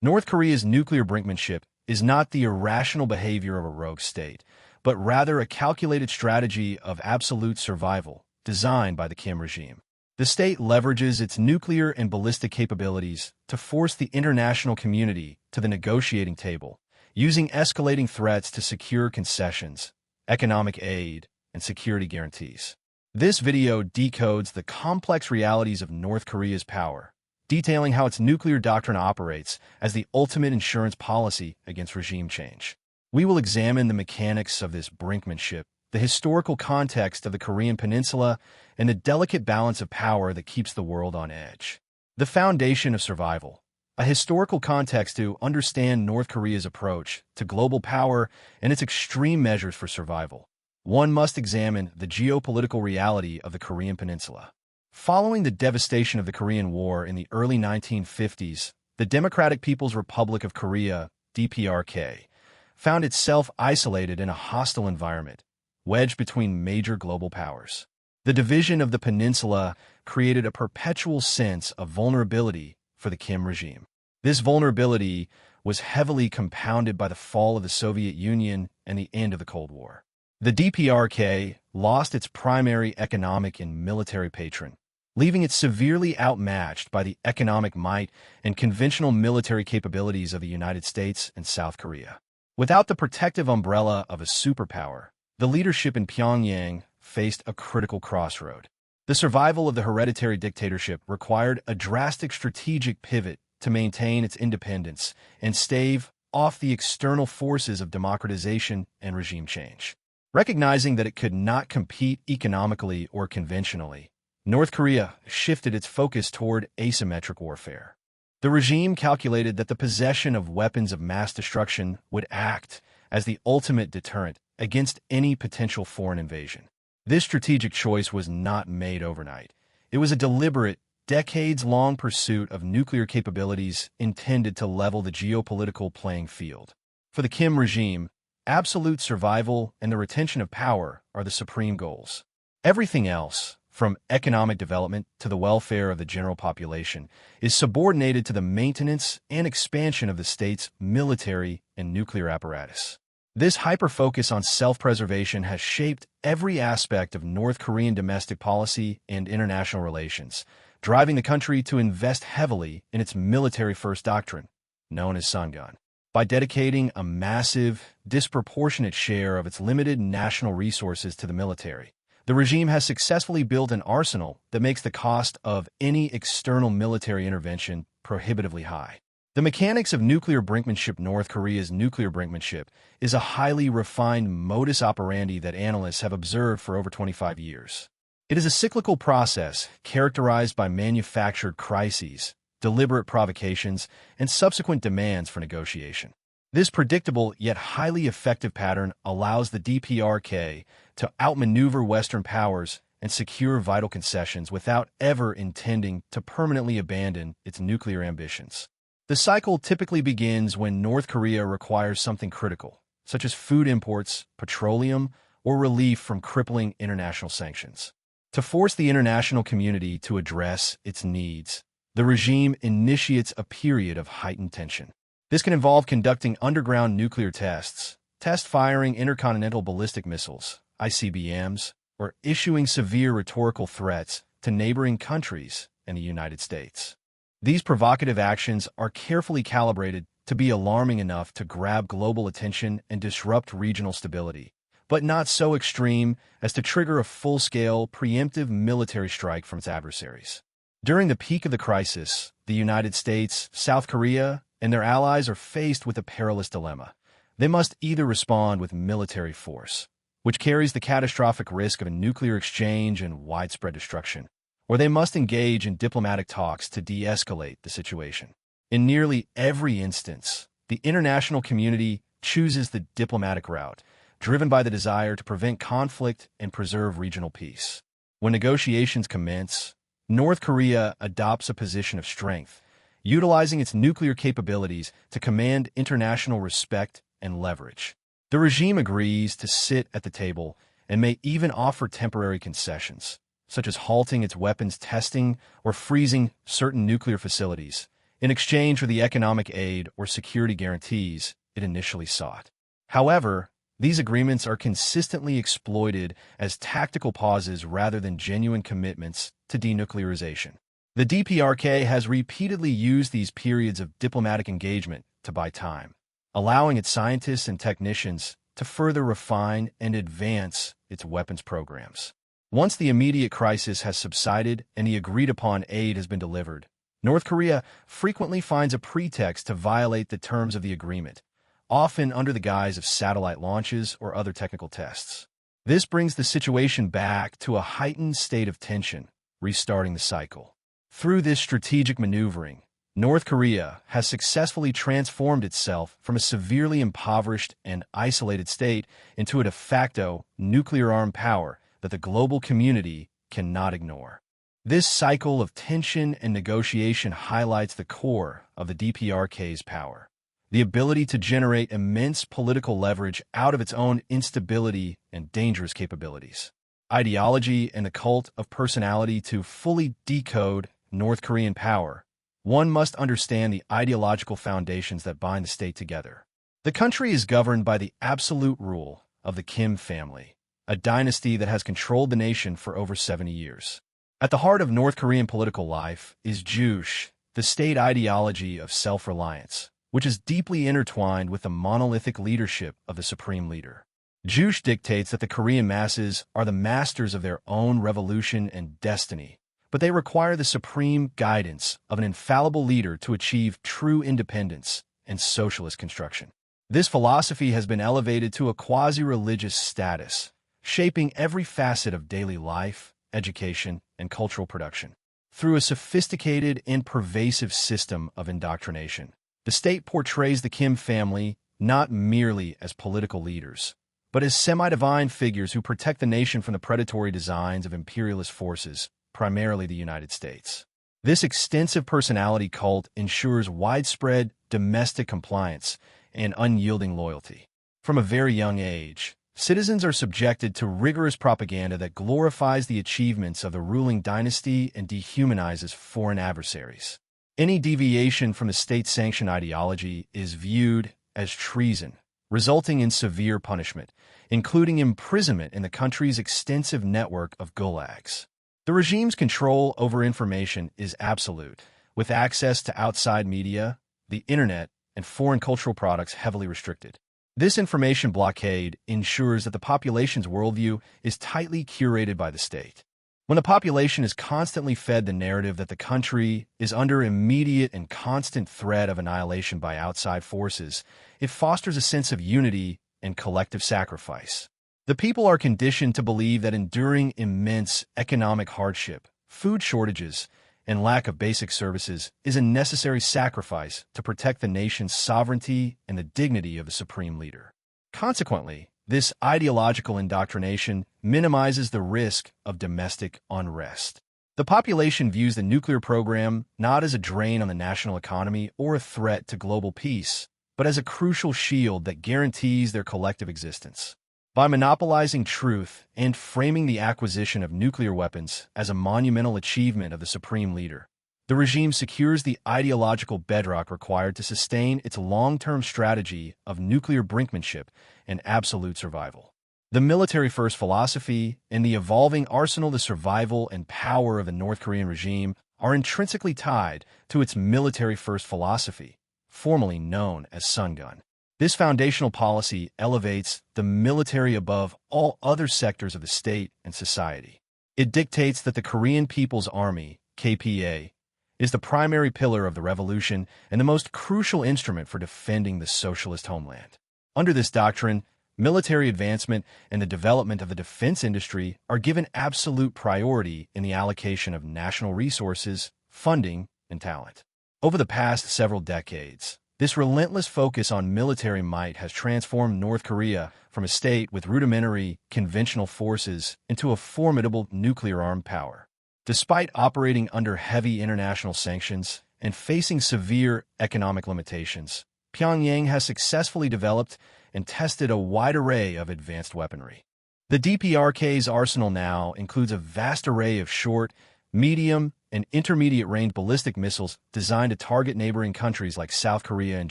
North Korea's nuclear brinkmanship is not the irrational behavior of a rogue state, but rather a calculated strategy of absolute survival designed by the Kim regime. The state leverages its nuclear and ballistic capabilities to force the international community to the negotiating table, using escalating threats to secure concessions, economic aid, and security guarantees. This video decodes the complex realities of North Korea's power, detailing how its nuclear doctrine operates as the ultimate insurance policy against regime change. We will examine the mechanics of this brinkmanship, the historical context of the Korean Peninsula, and the delicate balance of power that keeps the world on edge. The foundation of survival, a historical context to understand North Korea's approach to global power and its extreme measures for survival. One must examine the geopolitical reality of the Korean Peninsula. Following the devastation of the Korean War in the early 1950s, the Democratic People's Republic of Korea, DPRK, found itself isolated in a hostile environment, wedged between major global powers. The division of the peninsula created a perpetual sense of vulnerability for the Kim regime. This vulnerability was heavily compounded by the fall of the Soviet Union and the end of the Cold War. The DPRK lost its primary economic and military patron, leaving it severely outmatched by the economic might and conventional military capabilities of the United States and South Korea. Without the protective umbrella of a superpower, the leadership in Pyongyang faced a critical crossroad. The survival of the hereditary dictatorship required a drastic strategic pivot to maintain its independence and stave off the external forces of democratization and regime change. Recognizing that it could not compete economically or conventionally, North Korea shifted its focus toward asymmetric warfare. The regime calculated that the possession of weapons of mass destruction would act as the ultimate deterrent against any potential foreign invasion. This strategic choice was not made overnight. It was a deliberate, decades-long pursuit of nuclear capabilities intended to level the geopolitical playing field. For the Kim regime, absolute survival and the retention of power are the supreme goals. Everything else, from economic development to the welfare of the general population, is subordinated to the maintenance and expansion of the state's military and nuclear apparatus. This hyper-focus on self-preservation has shaped every aspect of North Korean domestic policy and international relations, driving the country to invest heavily in its military-first doctrine, known as Songun. By dedicating a massive, disproportionate share of its limited national resources to the military, the regime has successfully built an arsenal that makes the cost of any external military intervention prohibitively high. The mechanics of nuclear brinkmanship. North Korea's nuclear brinkmanship is a highly refined modus operandi that analysts have observed for over 25 years. It is a cyclical process characterized by manufactured crises, deliberate provocations, and subsequent demands for negotiation. This predictable yet highly effective pattern allows the DPRK to outmaneuver Western powers and secure vital concessions without ever intending to permanently abandon its nuclear ambitions. The cycle typically begins when North Korea requires something critical, such as food imports, petroleum, or relief from crippling international sanctions. To force the international community to address its needs, the regime initiates a period of heightened tension. This can involve conducting underground nuclear tests, test-firing intercontinental ballistic missiles, ICBMs, or issuing severe rhetorical threats to neighboring countries and the United States. These provocative actions are carefully calibrated to be alarming enough to grab global attention and disrupt regional stability, but not so extreme as to trigger a full-scale, preemptive military strike from its adversaries. During the peak of the crisis, the United States, South Korea, and their allies are faced with a perilous dilemma. They must either respond with military force, which carries the catastrophic risk of a nuclear exchange and widespread destruction, or they must engage in diplomatic talks to de-escalate the situation. In nearly every instance, the international community chooses the diplomatic route, driven by the desire to prevent conflict and preserve regional peace. When negotiations commence, North Korea adopts a position of strength, utilizing its nuclear capabilities to command international respect and leverage. The regime agrees to sit at the table and may even offer temporary concessions, such as halting its weapons testing or freezing certain nuclear facilities, in exchange for the economic aid or security guarantees it initially sought. However, these agreements are consistently exploited as tactical pauses rather than genuine commitments to denuclearization. The DPRK has repeatedly used these periods of diplomatic engagement to buy time, allowing its scientists and technicians to further refine and advance its weapons programs. Once the immediate crisis has subsided and the agreed-upon aid has been delivered, North Korea frequently finds a pretext to violate the terms of the agreement, often under the guise of satellite launches or other technical tests. This brings the situation back to a heightened state of tension, restarting the cycle. Through this strategic maneuvering, North Korea has successfully transformed itself from a severely impoverished and isolated state into a de facto nuclear-armed power that the global community cannot ignore. This cycle of tension and negotiation highlights the core of the DPRK's power: the ability to generate immense political leverage out of its own instability and dangerous capabilities. Ideology and the cult of personality. To fully decode North Korean power, one must understand the ideological foundations that bind the state together. The country is governed by the absolute rule of the Kim family, a dynasty that has controlled the nation for over 70 years. At the heart of North Korean political life is Juche, the state ideology of self-reliance, which is deeply intertwined with the monolithic leadership of the supreme leader. Juche dictates that the Korean masses are the masters of their own revolution and destiny, but they require the supreme guidance of an infallible leader to achieve true independence and socialist construction. This philosophy has been elevated to a quasi-religious status, shaping every facet of daily life, education, and cultural production. Through a sophisticated and pervasive system of indoctrination, the state portrays the Kim family not merely as political leaders, but as semi-divine figures who protect the nation from the predatory designs of imperialist forces, primarily the United States. This extensive personality cult ensures widespread domestic compliance and unyielding loyalty. From a very young age, citizens are subjected to rigorous propaganda that glorifies the achievements of the ruling dynasty and dehumanizes foreign adversaries. Any deviation from the state-sanctioned ideology is viewed as treason, resulting in severe punishment, including imprisonment in the country's extensive network of gulags. The regime's control over information is absolute, with access to outside media, the internet, and foreign cultural products heavily restricted. This information blockade ensures that the population's worldview is tightly curated by the state. When the population is constantly fed the narrative that the country is under immediate and constant threat of annihilation by outside forces, it fosters a sense of unity and collective sacrifice. The people are conditioned to believe that enduring immense economic hardship, food shortages, and lack of basic services is a necessary sacrifice to protect the nation's sovereignty and the dignity of the supreme leader. Consequently, this ideological indoctrination minimizes the risk of domestic unrest. The population views the nuclear program not as a drain on the national economy or a threat to global peace, but as a crucial shield that guarantees their collective existence. By monopolizing truth and framing the acquisition of nuclear weapons as a monumental achievement of the supreme leader, the regime secures the ideological bedrock required to sustain its long-term strategy of nuclear brinkmanship and absolute survival. The military-first philosophy and the evolving arsenal, the survival and power of the North Korean regime are intrinsically tied to its military-first philosophy, formerly known as Songun. This foundational policy elevates the military above all other sectors of the state and society. It dictates that the Korean People's Army, KPA, is the primary pillar of the revolution and the most crucial instrument for defending the socialist homeland. Under this doctrine, military advancement and the development of the defense industry are given absolute priority in the allocation of national resources, funding, and talent. Over the past several decades, this relentless focus on military might has transformed North Korea from a state with rudimentary conventional forces into a formidable nuclear-armed power. Despite operating under heavy international sanctions and facing severe economic limitations, Pyongyang has successfully developed and tested a wide array of advanced weaponry. The DPRK's arsenal now includes a vast array of short, medium, and intermediate-range ballistic missiles designed to target neighboring countries like South Korea and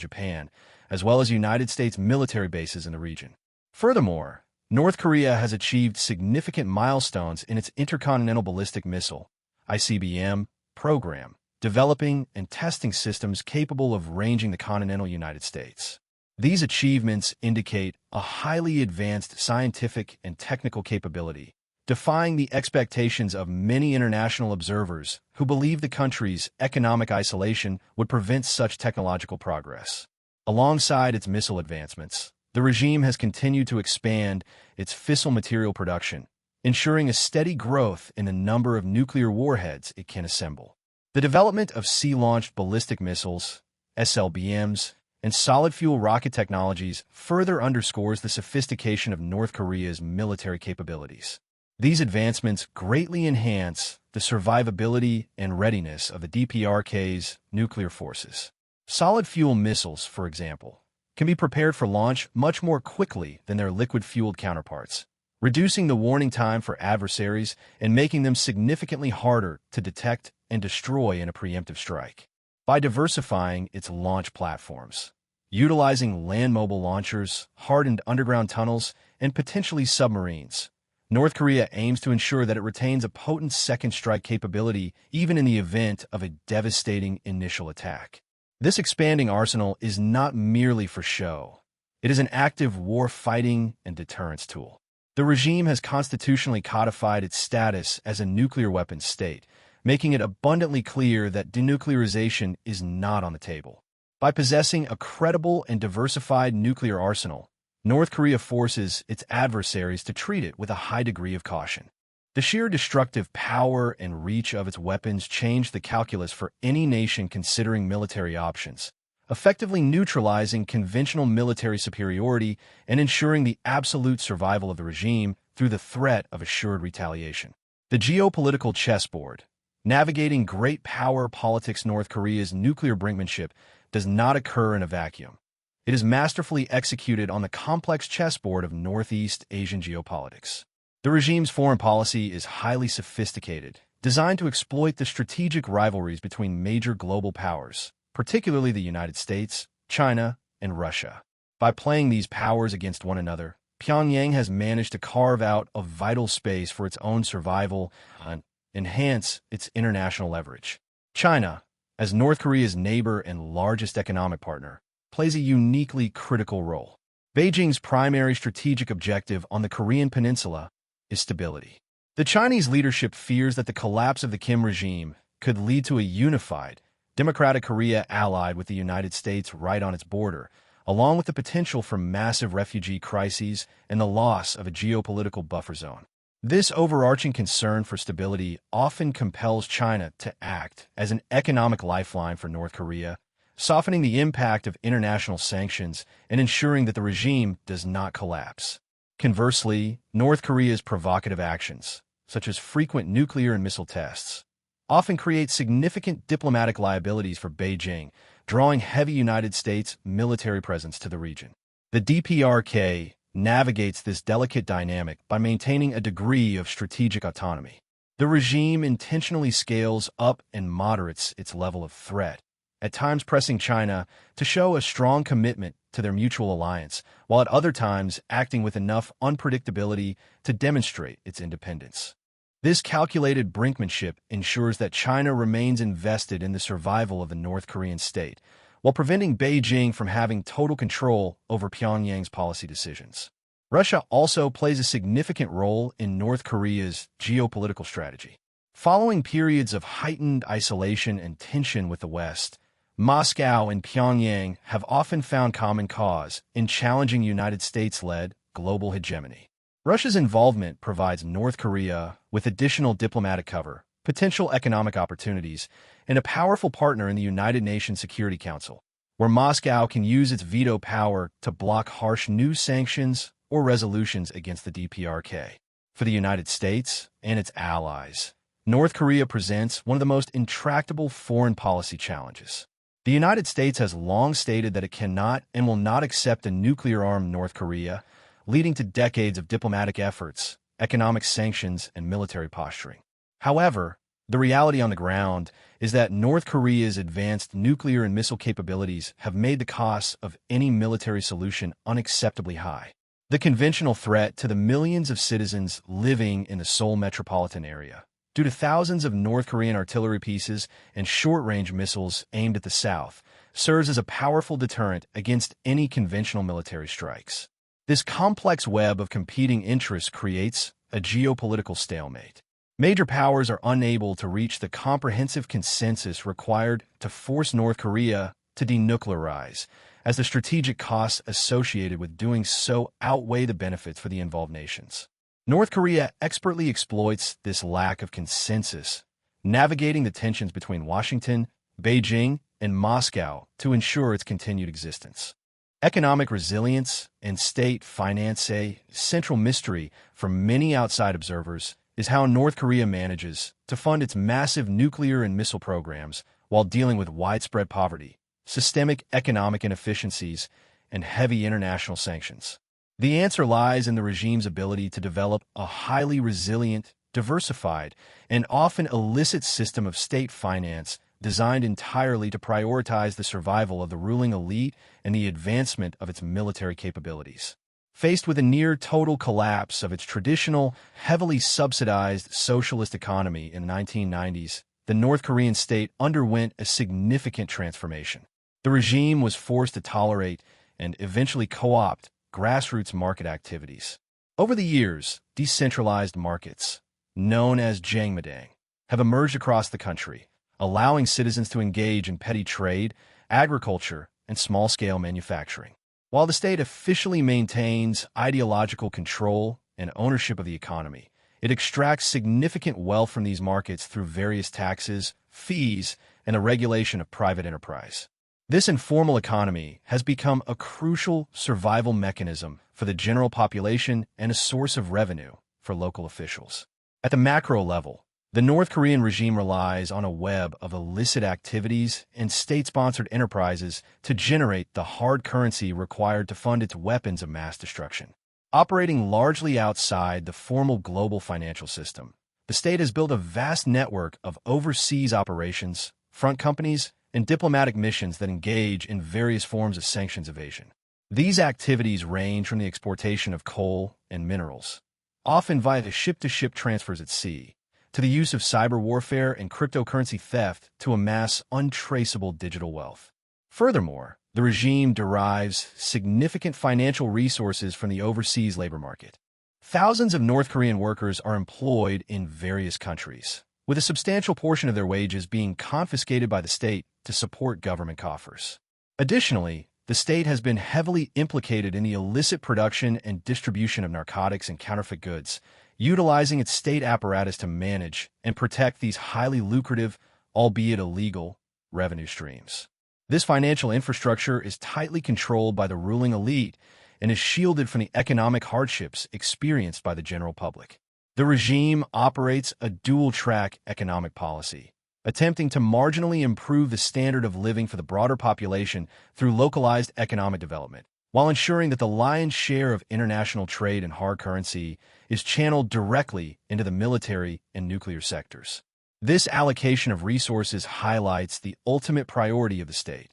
Japan, as well as United States military bases in the region. Furthermore, North Korea has achieved significant milestones in its intercontinental ballistic missile (ICBM) program, developing and testing systems capable of ranging the continental United States. These achievements indicate a highly advanced scientific and technical capability, defying the expectations of many international observers who believe the country's economic isolation would prevent such technological progress. Alongside its missile advancements, the regime has continued to expand its fissile material production, ensuring a steady growth in the number of nuclear warheads it can assemble. The development of sea-launched ballistic missiles, SLBMs, and solid-fuel rocket technologies further underscores the sophistication of North Korea's military capabilities. These advancements greatly enhance the survivability and readiness of the DPRK's nuclear forces. Solid-fuel missiles, for example, can be prepared for launch much more quickly than their liquid-fueled counterparts, reducing the warning time for adversaries and making them significantly harder to detect and destroy in a preemptive strike. By diversifying its launch platforms, utilizing land-mobile launchers, hardened underground tunnels, and potentially submarines, North Korea aims to ensure that it retains a potent second strike capability even in the event of a devastating initial attack. This expanding arsenal is not merely for show. It is an active war-fighting and deterrence tool. The regime has constitutionally codified its status as a nuclear weapons state, making it abundantly clear that denuclearization is not on the table. By possessing a credible and diversified nuclear arsenal, North Korea forces its adversaries to treat it with a high degree of caution. The sheer destructive power and reach of its weapons change the calculus for any nation considering military options, effectively neutralizing conventional military superiority and ensuring the absolute survival of the regime through the threat of assured retaliation. The geopolitical chessboard. Navigating great power politics. North Korea's nuclear brinkmanship does not occur in a vacuum. It is masterfully executed on the complex chessboard of Northeast Asian geopolitics. The regime's foreign policy is highly sophisticated, designed to exploit the strategic rivalries between major global powers, particularly the United States, China, and Russia. By playing these powers against one another, Pyongyang has managed to carve out a vital space for its own survival and enhance its international leverage. China, as North Korea's neighbor and largest economic partner, plays a uniquely critical role. Beijing's primary strategic objective on the Korean peninsula is stability. The Chinese leadership fears that the collapse of the Kim regime could lead to a unified, democratic Korea allied with the United States right on its border, along with the potential for massive refugee crises and the loss of a geopolitical buffer zone. This overarching concern for stability often compels China to act as an economic lifeline for North Korea, softening the impact of international sanctions and ensuring that the regime does not collapse. Conversely, North Korea's provocative actions, such as frequent nuclear and missile tests, often create significant diplomatic liabilities for Beijing, drawing heavy United States military presence to the region. The DPRK navigates this delicate dynamic by maintaining a degree of strategic autonomy. The regime intentionally scales up and moderates its level of threat, at times pressing China to show a strong commitment to their mutual alliance, while at other times acting with enough unpredictability to demonstrate its independence. This calculated brinkmanship ensures that China remains invested in the survival of the North Korean state, while preventing Beijing from having total control over Pyongyang's policy decisions. Russia also plays a significant role in North Korea's geopolitical strategy. Following periods of heightened isolation and tension with the West, Moscow and Pyongyang have often found common cause in challenging United States-led global hegemony. Russia's involvement provides North Korea with additional diplomatic cover, potential economic opportunities, and a powerful partner in the United Nations Security Council, where Moscow can use its veto power to block harsh new sanctions or resolutions against the DPRK. For the United States and its allies, North Korea presents one of the most intractable foreign policy challenges. The United States has long stated that it cannot and will not accept a nuclear-armed North Korea, leading to decades of diplomatic efforts, economic sanctions, and military posturing. However, The reality on the ground is that North Korea's advanced nuclear and missile capabilities have made the costs of any military solution unacceptably high. The conventional threat to the millions of citizens living in the Seoul metropolitan area, due to thousands of North Korean artillery pieces and short-range missiles aimed at the south, serves as a powerful deterrent against any conventional military strikes. This complex web of competing interests creates a geopolitical stalemate. Major powers are unable to reach the comprehensive consensus required to force North Korea to denuclearize, as the strategic costs associated with doing so outweigh the benefits for the involved nations. North Korea expertly exploits this lack of consensus, navigating the tensions between Washington, Beijing, and Moscow to ensure its continued existence. Economic resilience and state finance, a central mystery for many outside observers, is how North Korea manages to fund its massive nuclear and missile programs while dealing with widespread poverty, systemic economic inefficiencies, and heavy international sanctions. The answer lies in the regime's ability to develop a highly resilient, diversified, and often illicit system of state finance designed entirely to prioritize the survival of the ruling elite and the advancement of its military capabilities. Faced with a near-total collapse of its traditional, heavily subsidized socialist economy in the 1990s, the North Korean state underwent a significant transformation. The regime was forced to tolerate and eventually co-opt grassroots market activities. Over the years, decentralized markets, known as Jangmadang, have emerged across the country, allowing citizens to engage in petty trade, agriculture, and small-scale manufacturing. While the state officially maintains ideological control and ownership of the economy, it extracts significant wealth from these markets through various taxes, fees, and the regulation of private enterprise. This informal economy has become a crucial survival mechanism for the general population and a source of revenue for local officials. At the macro level, the North Korean regime relies on a web of illicit activities and state-sponsored enterprises to generate the hard currency required to fund its weapons of mass destruction. Operating largely outside the formal global financial system, the state has built a vast network of overseas operations, front companies, and diplomatic missions that engage in various forms of sanctions evasion. These activities range from the exportation of coal and minerals, often via ship-to-ship transfers at sea, to the use of cyber warfare and cryptocurrency theft to amass untraceable digital wealth. Furthermore, the regime derives significant financial resources from the overseas labor market. Thousands of North Korean workers are employed in various countries, with a substantial portion of their wages being confiscated by the state to support government coffers. Additionally, the state has been heavily implicated in the illicit production and distribution of narcotics and counterfeit goods, utilizing its state apparatus to manage and protect these highly lucrative, albeit illegal, revenue streams. This financial infrastructure is tightly controlled by the ruling elite and is shielded from the economic hardships experienced by the general public. The regime operates a dual-track economic policy, attempting to marginally improve the standard of living for the broader population through localized economic development, while ensuring that the lion's share of international trade and hard currency is channeled directly into the military and nuclear sectors. This allocation of resources highlights the ultimate priority of the state.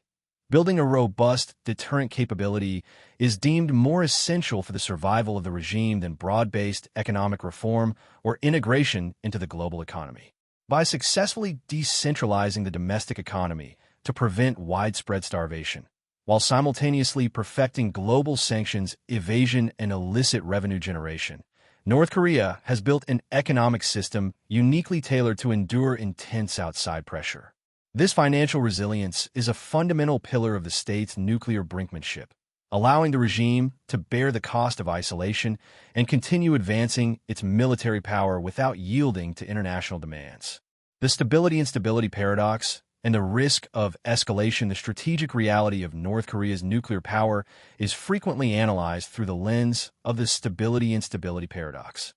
Building a robust deterrent capability is deemed more essential for the survival of the regime than broad-based economic reform or integration into the global economy. By successfully decentralizing the domestic economy to prevent widespread starvation, while simultaneously perfecting global sanctions, evasion, and illicit revenue generation, North Korea has built an economic system uniquely tailored to endure intense outside pressure. This financial resilience is a fundamental pillar of the state's nuclear brinkmanship, allowing the regime to bear the cost of isolation and continue advancing its military power without yielding to international demands. The stability and stability paradox and the risk of escalation, the strategic reality of North Korea's nuclear power, is frequently analyzed through the lens of the stability and stability paradox.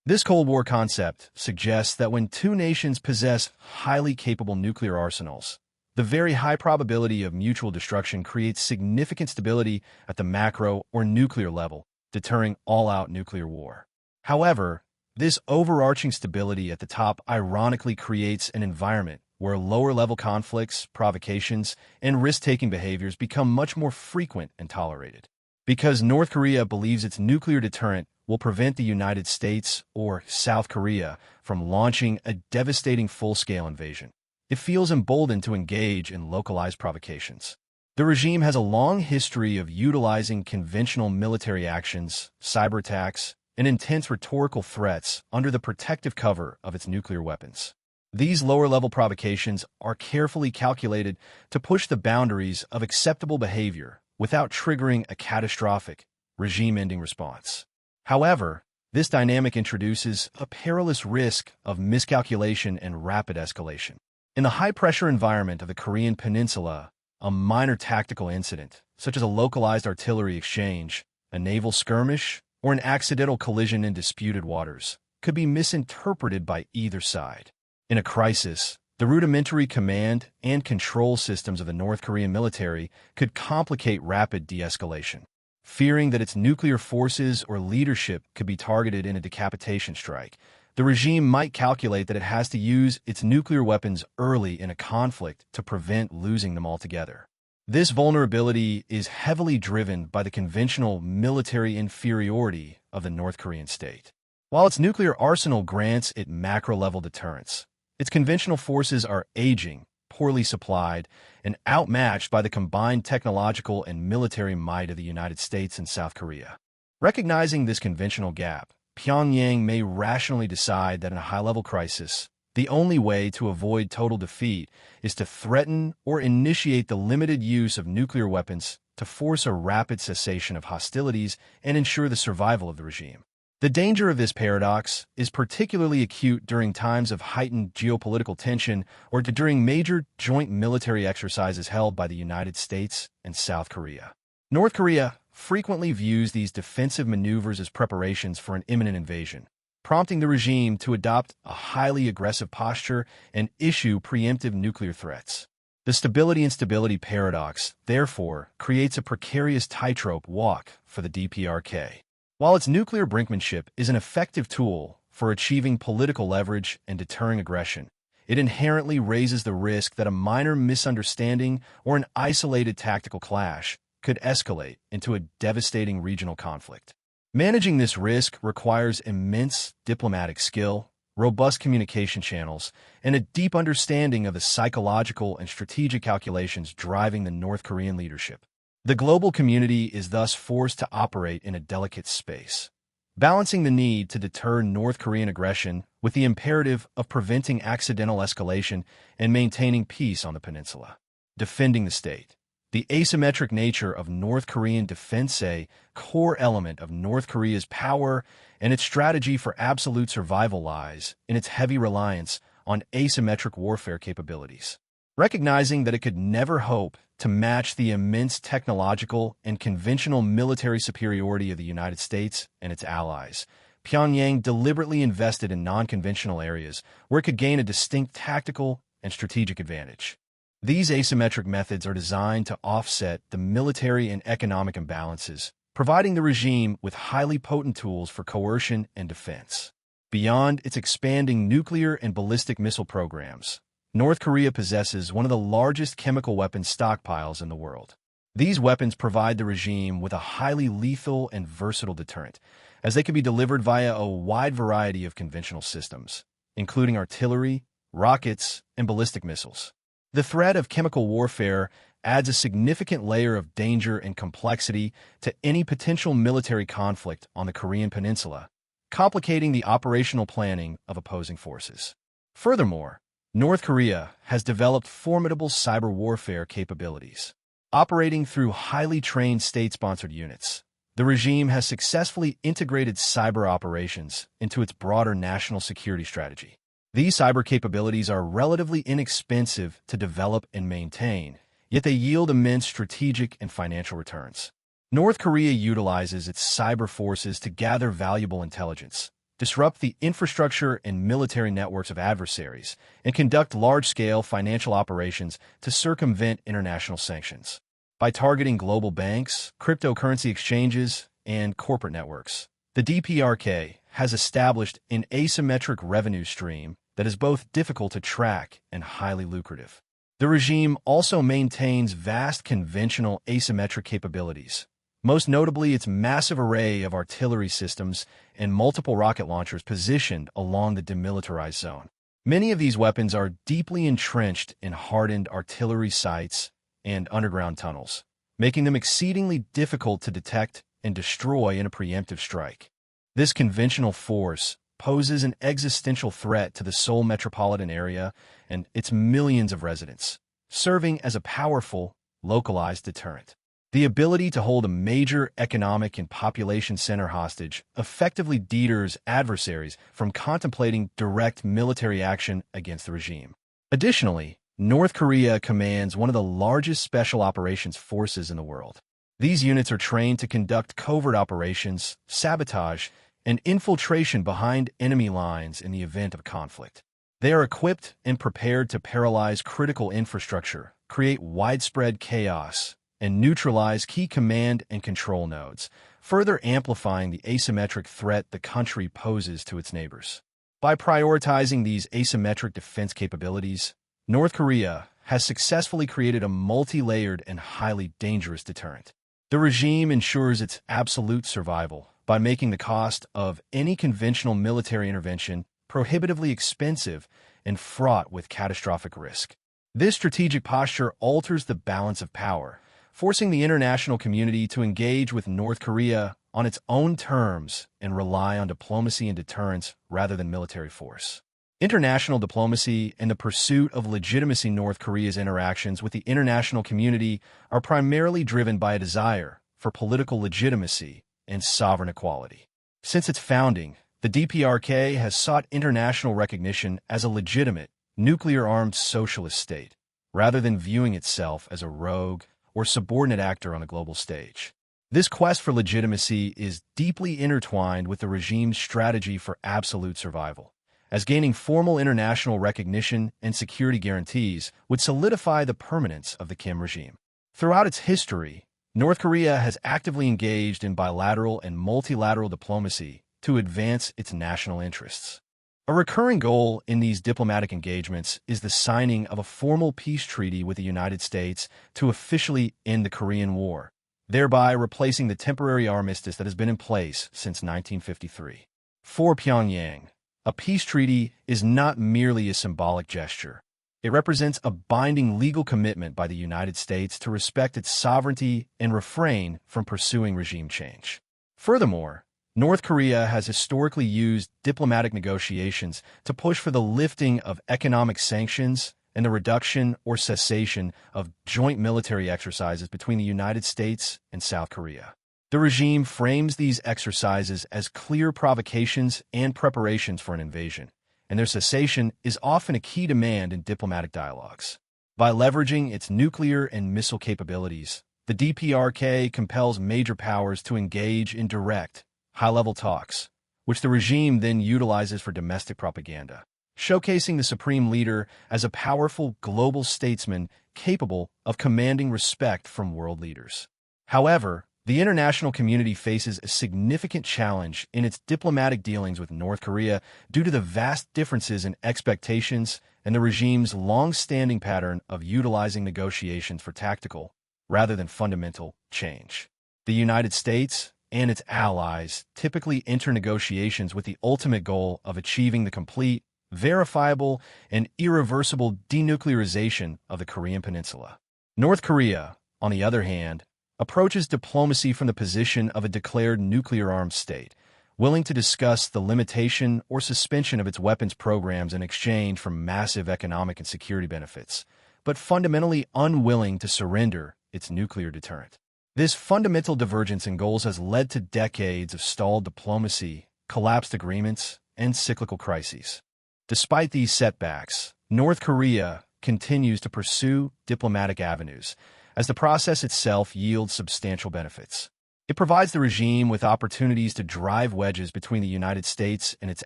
This Cold War concept suggests that when two nations possess highly capable nuclear arsenals, the very high probability of mutual destruction creates significant stability at the macro or nuclear level, deterring all-out nuclear war. However, This overarching stability at the top ironically creates an environment where lower-level conflicts, provocations, and risk-taking behaviors become much more frequent and tolerated. Because North Korea believes its nuclear deterrent will prevent the United States or South Korea from launching a devastating full-scale invasion, it feels emboldened to engage in localized provocations. The regime has a long history of utilizing conventional military actions, cyber attacks, and intense rhetorical threats under the protective cover of its nuclear weapons. These lower-level provocations are carefully calculated to push the boundaries of acceptable behavior without triggering a catastrophic, regime-ending response. However, this dynamic introduces a perilous risk of miscalculation and rapid escalation. In the high-pressure environment of the Korean Peninsula, a minor tactical incident, such as a localized artillery exchange, a naval skirmish, or an accidental collision in disputed waters, could be misinterpreted by either side. In a crisis, the rudimentary command and control systems of the North Korean military could complicate rapid de-escalation. Fearing that its nuclear forces or leadership could be targeted in a decapitation strike, the regime might calculate that it has to use its nuclear weapons early in a conflict to prevent losing them altogether. This vulnerability is heavily driven by the conventional military inferiority of the North Korean state. While its nuclear arsenal grants it macro-level deterrence, its conventional forces are aging, poorly supplied, and outmatched by the combined technological and military might of the United States and South Korea. Recognizing this conventional gap, Pyongyang may rationally decide that in a high-level crisis, the only way to avoid total defeat is to threaten or initiate the limited use of nuclear weapons to force a rapid cessation of hostilities and ensure the survival of the regime. The danger of this paradox is particularly acute during times of heightened geopolitical tension or during major joint military exercises held by the United States and South Korea. North Korea frequently views these defensive maneuvers as preparations for an imminent invasion, prompting the regime to adopt a highly aggressive posture and issue preemptive nuclear threats. The stability-instability paradox, therefore, creates a precarious tightrope walk for the DPRK. While its nuclear brinkmanship is an effective tool for achieving political leverage and deterring aggression, it inherently raises the risk that a minor misunderstanding or an isolated tactical clash could escalate into a devastating regional conflict. Managing this risk requires immense diplomatic skill, robust communication channels, and a deep understanding of the psychological and strategic calculations driving the North Korean leadership. The global community is thus forced to operate in a delicate space, balancing the need to deter North Korean aggression with the imperative of preventing accidental escalation and maintaining peace on the peninsula. Defending the state. The asymmetric nature of North Korean defense, a core element of North Korea's power and its strategy for absolute survival, lies in its heavy reliance on asymmetric warfare capabilities. Recognizing that it could never hope to match the immense technological and conventional military superiority of the United States and its allies, Pyongyang deliberately invested in non-conventional areas where it could gain a distinct tactical and strategic advantage. These asymmetric methods are designed to offset the military and economic imbalances, providing the regime with highly potent tools for coercion and defense. Beyond its expanding nuclear and ballistic missile programs, North Korea possesses one of the largest chemical weapons stockpiles in the world. These weapons provide the regime with a highly lethal and versatile deterrent, as they can be delivered via a wide variety of conventional systems, including artillery, rockets, and ballistic missiles. The threat of chemical warfare adds a significant layer of danger and complexity to any potential military conflict on the Korean Peninsula, complicating the operational planning of opposing forces. Furthermore, North Korea has developed formidable cyber warfare capabilities. Operating through highly trained state-sponsored units, the regime has successfully integrated cyber operations into its broader national security strategy. These cyber capabilities are relatively inexpensive to develop and maintain, yet they yield immense strategic and financial returns. North Korea utilizes its cyber forces to gather valuable intelligence, disrupt the infrastructure and military networks of adversaries, and conduct large-scale financial operations to circumvent international sanctions. By targeting global banks, cryptocurrency exchanges, and corporate networks, the DPRK has established an asymmetric revenue stream that is both difficult to track and highly lucrative. The regime also maintains vast conventional asymmetric capabilities, most notably its massive array of artillery systems and multiple rocket launchers positioned along the demilitarized zone. Many of these weapons are deeply entrenched in hardened artillery sites and underground tunnels, making them exceedingly difficult to detect and destroy in a preemptive strike. This conventional force poses an existential threat to the Seoul metropolitan area and its millions of residents, serving as a powerful, localized deterrent. The ability to hold a major economic and population center hostage effectively deters adversaries from contemplating direct military action against the regime. Additionally, North Korea commands one of the largest special operations forces in the world. These units are trained to conduct covert operations, sabotage, and infiltration behind enemy lines in the event of conflict. They are equipped and prepared to paralyze critical infrastructure, create widespread chaos, and neutralize key command and control nodes, further amplifying the asymmetric threat the country poses to its neighbors. By prioritizing these asymmetric defense capabilities, North Korea has successfully created a multi-layered and highly dangerous deterrent. The regime ensures its absolute survival by making the cost of any conventional military intervention prohibitively expensive and fraught with catastrophic risk. This strategic posture alters the balance of power, forcing the international community to engage with North Korea on its own terms and rely on diplomacy and deterrence rather than military force. International diplomacy and the pursuit of legitimacy. North Korea's interactions with the international community are primarily driven by a desire for political legitimacy and sovereign equality. Since its founding, the DPRK has sought international recognition as a legitimate, nuclear-armed socialist state, rather than viewing itself as a rogue or subordinate actor on a global stage. This quest for legitimacy is deeply intertwined with the regime's strategy for absolute survival, as gaining formal international recognition and security guarantees would solidify the permanence of the Kim regime. Throughout its history, North Korea has actively engaged in bilateral and multilateral diplomacy to advance its national interests. A recurring goal in these diplomatic engagements is the signing of a formal peace treaty with the United States to officially end the Korean War, thereby replacing the temporary armistice that has been in place since 1953. For Pyongyang, a peace treaty is not merely a symbolic gesture. It represents a binding legal commitment by the United States to respect its sovereignty and refrain from pursuing regime change. Furthermore, North Korea has historically used diplomatic negotiations to push for the lifting of economic sanctions and the reduction or cessation of joint military exercises between the United States and South Korea. The regime frames these exercises as clear provocations and preparations for an invasion, and their cessation is often a key demand in diplomatic dialogues. By leveraging its nuclear and missile capabilities, the DPRK compels major powers to engage in direct, high-level talks, which the regime then utilizes for domestic propaganda, showcasing the supreme leader as a powerful global statesman capable of commanding respect from world leaders. However, the international community faces a significant challenge in its diplomatic dealings with North Korea due to the vast differences in expectations and the regime's long-standing pattern of utilizing negotiations for tactical, rather than fundamental, change. The United States and its allies typically enter negotiations with the ultimate goal of achieving the complete, verifiable, and irreversible denuclearization of the Korean Peninsula. North Korea, on the other hand, approaches diplomacy from the position of a declared nuclear-armed state, willing to discuss the limitation or suspension of its weapons programs in exchange for massive economic and security benefits, but fundamentally unwilling to surrender its nuclear deterrent. This fundamental divergence in goals has led to decades of stalled diplomacy, collapsed agreements, and cyclical crises. Despite these setbacks, North Korea continues to pursue diplomatic avenues, as the process itself yields substantial benefits. It provides the regime with opportunities to drive wedges between the United States and its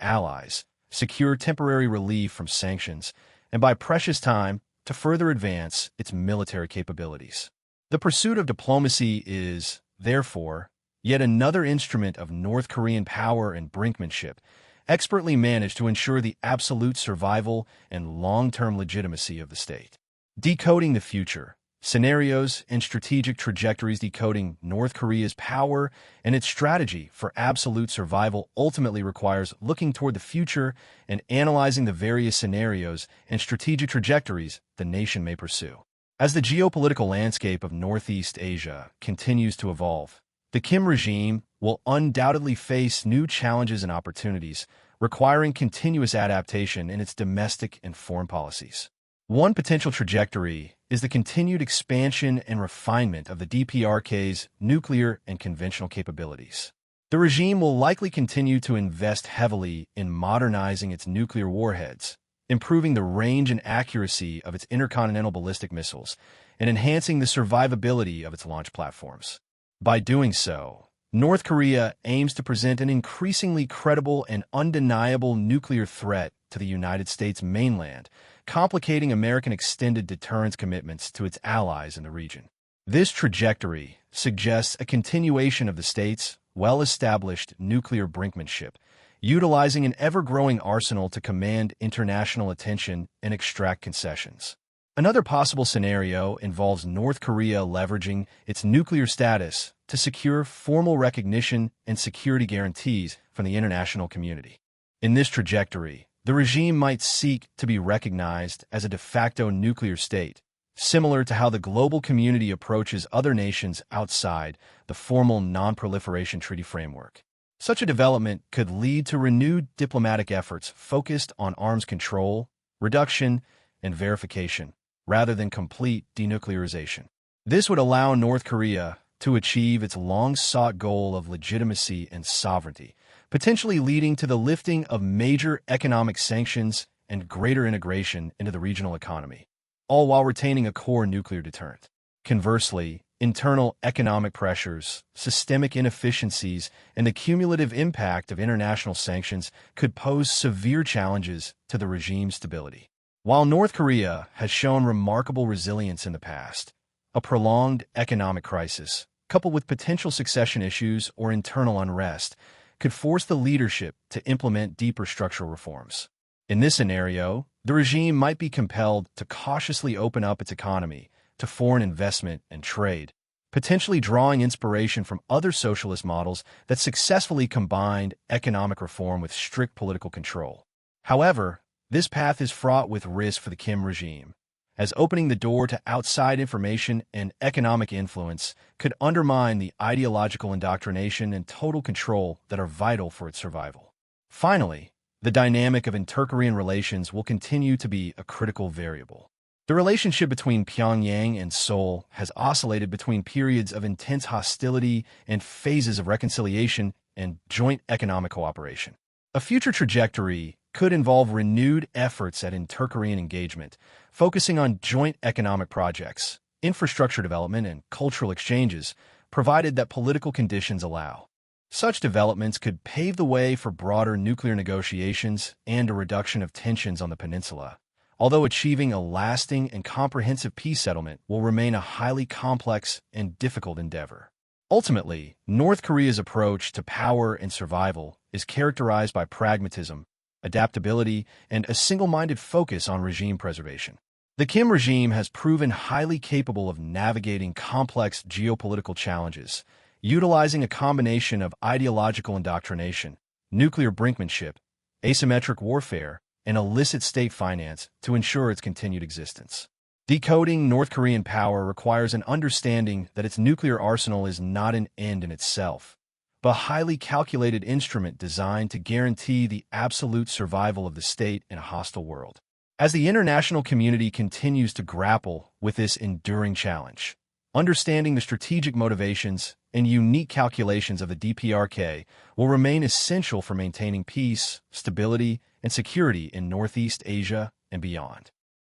allies, secure temporary relief from sanctions, and buy precious time to further advance its military capabilities. The pursuit of diplomacy is, therefore, yet another instrument of North Korean power and brinkmanship, expertly managed to ensure the absolute survival and long-term legitimacy of the state. Decoding the future. Scenarios and strategic trajectories. Decoding North Korea's power and its strategy for absolute survival ultimately requires looking toward the future and analyzing the various scenarios and strategic trajectories the nation may pursue. As the geopolitical landscape of Northeast Asia continues to evolve, the Kim regime will undoubtedly face new challenges and opportunities, requiring continuous adaptation in its domestic and foreign policies. One potential trajectory is the continued expansion and refinement of the DPRK's nuclear and conventional capabilities. The regime will likely continue to invest heavily in modernizing its nuclear warheads, improving the range and accuracy of its intercontinental ballistic missiles, and enhancing the survivability of its launch platforms. By doing so, North Korea aims to present an increasingly credible and undeniable nuclear threat to the United States mainland, complicating American extended deterrence commitments to its allies in the region. This trajectory suggests a continuation of the state's well-established nuclear brinkmanship, utilizing an ever-growing arsenal to command international attention and extract concessions. Another possible scenario involves North Korea leveraging its nuclear status to secure formal recognition and security guarantees from the international community. In this trajectory, the regime might seek to be recognized as a de facto nuclear state, similar to how the global community approaches other nations outside the formal non-proliferation treaty framework. Such a development could lead to renewed diplomatic efforts focused on arms control, reduction, and verification, rather than complete denuclearization. This would allow North Korea to achieve its long-sought goal of legitimacy and sovereignty, potentially leading to the lifting of major economic sanctions and greater integration into the regional economy, all while retaining a core nuclear deterrent. Conversely, internal economic pressures, systemic inefficiencies, and the cumulative impact of international sanctions could pose severe challenges to the regime's stability. While North Korea has shown remarkable resilience in the past, a prolonged economic crisis, coupled with potential succession issues or internal unrest, could force the leadership to implement deeper structural reforms. In this scenario, the regime might be compelled to cautiously open up its economy to foreign investment and trade, potentially drawing inspiration from other socialist models that successfully combined economic reform with strict political control. However, this path is fraught with risk for the Kim regime, as opening the door to outside information and economic influence could undermine the ideological indoctrination and total control that are vital for its survival. Finally, the dynamic of inter-Korean relations will continue to be a critical variable. The relationship between Pyongyang and Seoul has oscillated between periods of intense hostility and phases of reconciliation and joint economic cooperation. A future trajectory could involve renewed efforts at inter-Korean engagement, focusing on joint economic projects, infrastructure development, and cultural exchanges, provided that political conditions allow. Such developments could pave the way for broader nuclear negotiations and a reduction of tensions on the peninsula, although achieving a lasting and comprehensive peace settlement will remain a highly complex and difficult endeavor. Ultimately, North Korea's approach to power and survival is characterized by pragmatism, adaptability, and a single-minded focus on regime preservation. The Kim regime has proven highly capable of navigating complex geopolitical challenges, utilizing a combination of ideological indoctrination, nuclear brinkmanship, asymmetric warfare, and illicit state finance to ensure its continued existence. Decoding North Korean power requires an understanding that its nuclear arsenal is not an end in itself, but a highly calculated instrument designed to guarantee the absolute survival of the state in a hostile world. As the international community continues to grapple with this enduring challenge, understanding the strategic motivations and unique calculations of the DPRK will remain essential for maintaining peace, stability, and security in Northeast Asia and beyond.